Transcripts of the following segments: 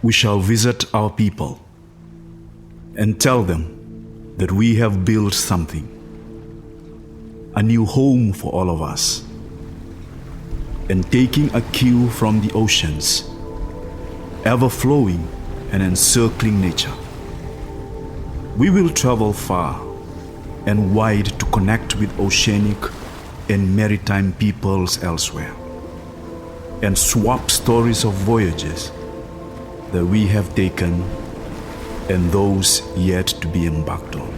we shall visit our people and tell them that we have built something, a new home for all of us, and taking a cue from the oceans, ever-flowing and encircling nature. We will travel far and wide to connect with oceanic and maritime peoples elsewhere, and swap stories of voyages that we have taken and those yet to be embarked on.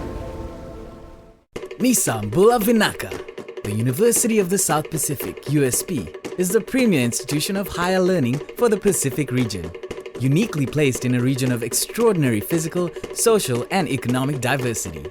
Nisambula Vinaka, the University of the South Pacific, USP, is the premier institution of higher learning for the Pacific region, uniquely placed in a region of extraordinary physical, social, and economic diversity.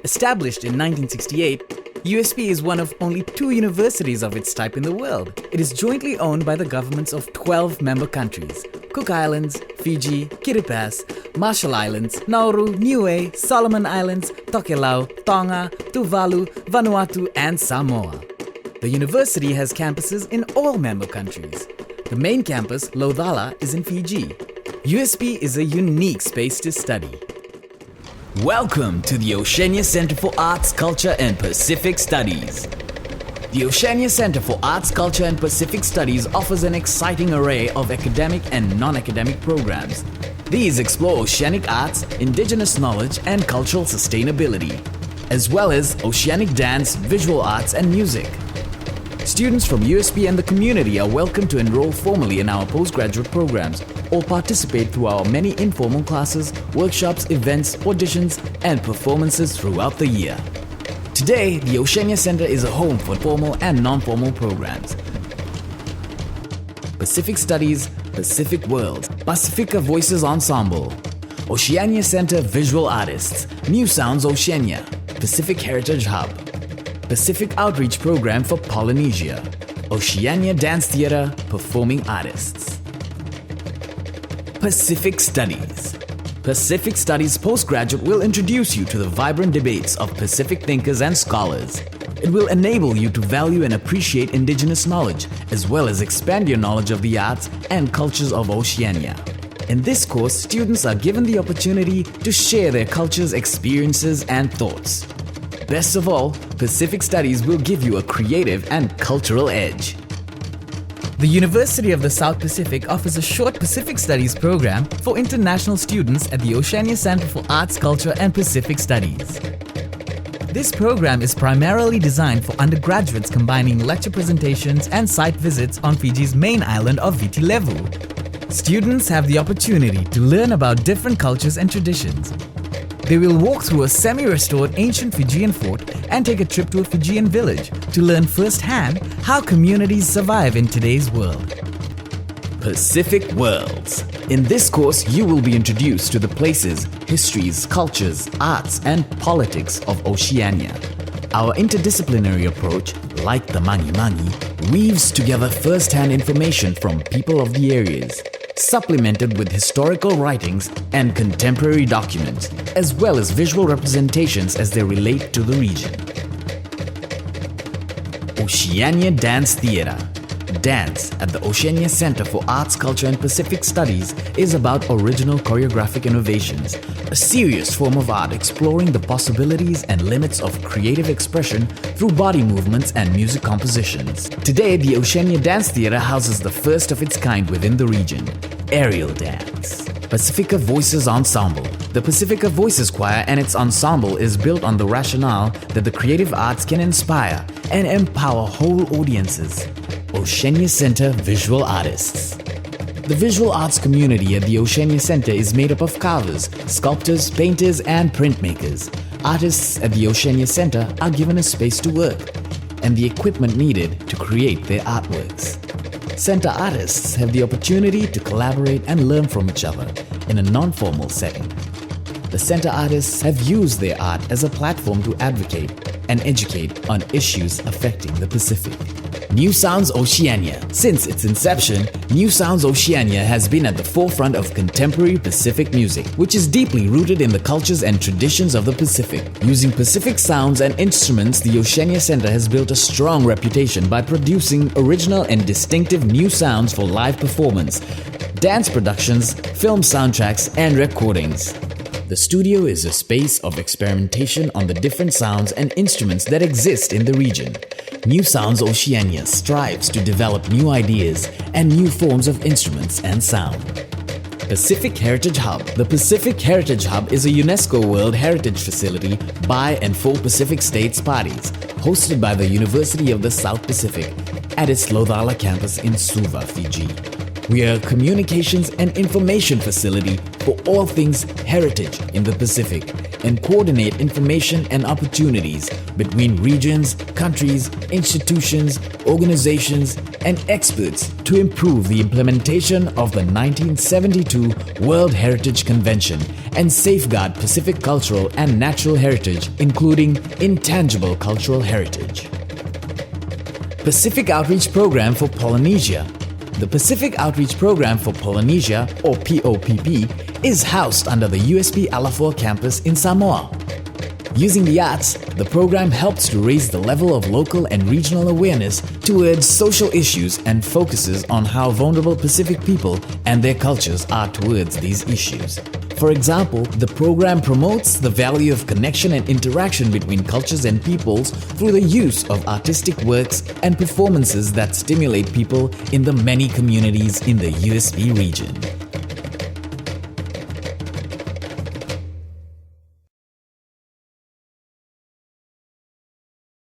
Established in 1968, USP is one of only 2 universities of its type in the world. It is jointly owned by the governments of 12 member countries: Cook Islands, Fiji, Kiribati, Marshall Islands, Nauru, Niue, Solomon Islands, Tokelau, Tonga, Tuvalu, Vanuatu, and Samoa. The university has campuses in all member countries. The main campus, Lodhala, is in Fiji. USP is a unique space to study. Welcome to the Oceania Center for Arts, Culture and Pacific Studies. The Oceania Center for Arts, Culture and Pacific Studies offers an exciting array of academic and non-academic programs. These explore oceanic arts, indigenous knowledge and cultural sustainability, as well as oceanic dance, visual arts and music. Students from USP and the community are welcome to enroll formally in our postgraduate programs or participate through our many informal classes, workshops, events, auditions, and performances throughout the year. Today, the Oceania Center is a home for formal and non-formal programs. Pacific Studies, Pacific Worlds, Pacifica Voices Ensemble, Oceania Center Visual Artists, New Sounds Oceania, Pacific Heritage Hub, Pacific Outreach Program for Polynesia, Oceania Dance Theatre Performing Artists. Pacific Studies. Pacific Studies Postgraduate will introduce you to the vibrant debates of Pacific thinkers and scholars. It will enable you to value and appreciate indigenous knowledge, as well as expand your knowledge of the arts and cultures of Oceania. In this course, students are given the opportunity to share their cultures, experiences, and thoughts. Best of all, Pacific Studies will give you a creative and cultural edge. The University of the South Pacific offers a short Pacific Studies program for international students at the Oceania Center for Arts, Culture and Pacific Studies. This program is primarily designed for undergraduates combining lecture presentations and site visits on Fiji's main island of Viti Levu. Students have the opportunity to learn about different cultures and traditions. They will walk through a semi-restored ancient Fijian fort and take a trip to a Fijian village to learn firsthand how communities survive in today's world. Pacific Worlds. In this course, you will be introduced to the places, histories, cultures, arts, and politics of Oceania. Our interdisciplinary approach, like the Mangi Mangi, weaves together first-hand information from people of the areas, supplemented with historical writings and contemporary documents, as well as visual representations as they relate to the region. Oceania Dance Theatre. Dance at the Oceania Center for Arts, Culture and Pacific Studies is about original choreographic innovations, a serious form of art exploring the possibilities and limits of creative expression through body movements and music compositions. Today, the Oceania Dance Theatre houses the first of its kind within the region, aerial dance. Pacifica Voices Ensemble. The Pacifica Voices Choir and its ensemble is built on the rationale that the creative arts can inspire and empower whole audiences. Oceania Center Visual Artists. The visual arts community at the Oceania Center is made up of carvers, sculptors, painters, and printmakers. Artists at the Oceania Center are given a space to work and the equipment needed to create their artworks. Center artists have the opportunity to collaborate and learn from each other in a non-formal setting. The center artists have used their art as a platform to advocate and educate on issues affecting the Pacific. New Sounds Oceania. Since its inception, New Sounds Oceania has been at the forefront of contemporary Pacific music, which is deeply rooted in the cultures and traditions of the Pacific. Using Pacific sounds and instruments, the Oceania Center has built a strong reputation by producing original and distinctive new sounds for live performance, dance productions, film soundtracks, and recordings. The studio is a space of experimentation on the different sounds and instruments that exist in the region. New Sounds Oceania strives to develop new ideas and new forms of instruments and sound. Pacific Heritage Hub. The Pacific Heritage Hub is a UNESCO World Heritage facility by and for Pacific States parties, hosted by the University of the South Pacific at its Lothala campus in Suva, Fiji. We are a communications and information facility for all things heritage in the Pacific and coordinate information and opportunities between regions, countries, institutions, organizations, and experts to improve the implementation of the 1972 World Heritage Convention and safeguard Pacific cultural and natural heritage, including intangible cultural heritage. Pacific Outreach Program for Polynesia. The Pacific Outreach Program for Polynesia, or POPP, is housed under the USP Alafor campus in Samoa. Using the arts, the program helps to raise the level of local and regional awareness towards social issues and focuses on how vulnerable Pacific people and their cultures are towards these issues. For example, the program promotes the value of connection and interaction between cultures and peoples through the use of artistic works and performances that stimulate people in the many communities in the USP region.